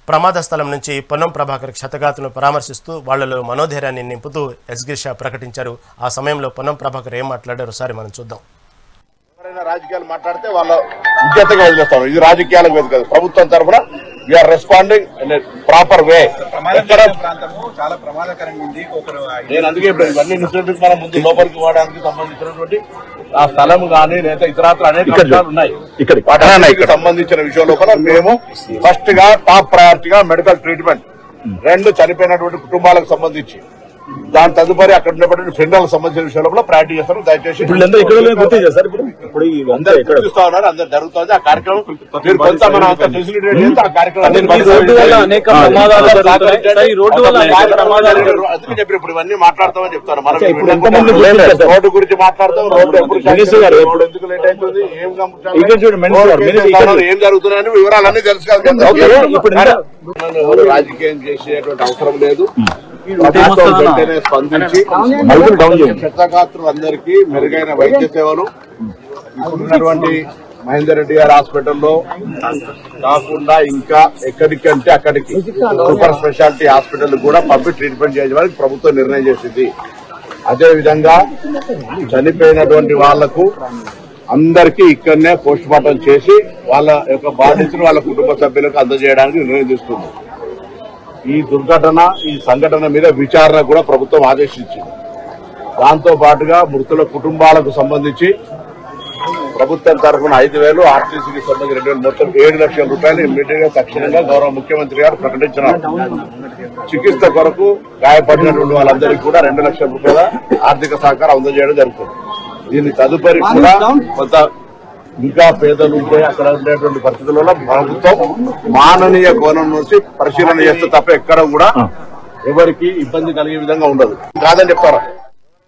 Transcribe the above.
ప్రమాద స్థలం నుంచి పొన్నం ప్రభాకర్ క్షతగాతులను పరామర్శిస్తూ వాళ్లలో మనోధైర్యాన్ని నింపుతూ ఎస్గిరిషా ప్రకటించారు. ఆ సమయంలో పొన్నం ప్రభాకర్ ఏం మాట్లాడారో ఒకసారి మనం చూద్దాం. ఎవరైనా రాజకీయాలు మాట్లాడితే వాళ్ళ విద్యతగా వదిలేస్తాం. ఇది రాజకీయాలకు వేదిక కాదు. ప్రభుత్వం తరఫున we're responding in proper way. చాలా ప్రమాదకరంగా ఉంది. నేను అందుకే ఇప్పుడు ఇవన్నీ ఇన్సిడెంట్స్ మనం ముందు లోపలికి పోవడానికి సంబంధించినటువంటి ఆ స్థలం కానీ లేదా ఇతరాత్ర అనేక అంశాలు ఉన్నాయి. వాటికి సంబంధించిన విషయం లోపల మేము ఫస్ట్ గా టాప్ ప్రయారిటీగా మెడికల్ ట్రీట్మెంట్, 2 చనిపోయినటువంటి కుటుంబాలకు సంబంధించి, దాని తదుపరి అక్కడ ఉన్నటువంటి ఫ్రెండ్లకు సంబంధించిన విషయంలో ప్రయారిటీ చేస్తారు. దయచేసి చూస్తా ఉన్నారు, అందరు జరుగుతుంది ఆ కార్యక్రమం. మీరు కొంత మనం అంత ఫెసిలిటేట్ చేస్తే ఆ కార్యక్రమం అందుకే చెప్పి ఇప్పుడు ఇవన్నీ మాట్లాడతామని చెప్తాను. మనం రోడ్డు గురించి మాట్లాడతాం. రోడ్డు ఎప్పుడు ఎందుకు లేట్ అవుతుంది, ఏం జరుగుతున్నాయని వివరాలన్నీ తెలుసు కదా. ఎవరు రాజకీయం చేసేటువంటి అవసరం లేదు. వెంటనే స్పందించి క్షతగాత్రులందరికీ మెరుగైన వైద్య సేవలు ఇప్పుడున్నటువంటి మహేందర్ రెడ్డి గారి హాస్పిటల్లో కాకుండా ఇంకా ఎక్కడికంటే అక్కడికి సూపర్ స్పెషాలిటీ హాస్పిటల్ కూడా పంపి ట్రీట్మెంట్ చేయడానికి ప్రభుత్వం నిర్ణయం చేసింది. అదేవిధంగా చనిపోయినటువంటి వాళ్లకు అందరికీ ఇక్కడనే పోస్ట్ మార్టం చేసి వాళ్ళ యొక్క బాధితులు వాళ్ళ కుటుంబ సభ్యులకు అందజేయడానికి నిర్ణయం తీసుకుంది. ఈ దుర్ఘటన, ఈ సంఘటన మీద విచారణ కూడా ప్రభుత్వం ఆదేశించింది. దాంతో పాటుగా మృతుల కుటుంబాలకు సంబంధించి ప్రభుత్వం తరఫున 5,000, ఆర్టీసీకి సంబంధించి 2,000, మొత్తం 7 లక్షల రూపాయలు ఇమ్మీడియట్ గా తక్షణంగా గౌరవ ముఖ్యమంత్రి గారు ప్రకటించినారు. చికిత్స కొరకు గాయపడినటువంటి వాళ్ళందరికీ కూడా 2 లక్షల రూపాయల ఆర్థిక సహకారం అందజేయడం జరుగుతుంది. దీని తదుపరి కూడా కొంత ఇంకా పేదలు ఉంటే అక్కడ ఉండేటువంటి పరిస్థితులలో ప్రభుత్వం మాననీయ కోణం నుంచి పరిశీలన చేస్తే తప్ప ఎక్కడ కూడా ఎవరికి ఇబ్బంది కలిగే విధంగా ఉండదు. కాదని చెప్తారా?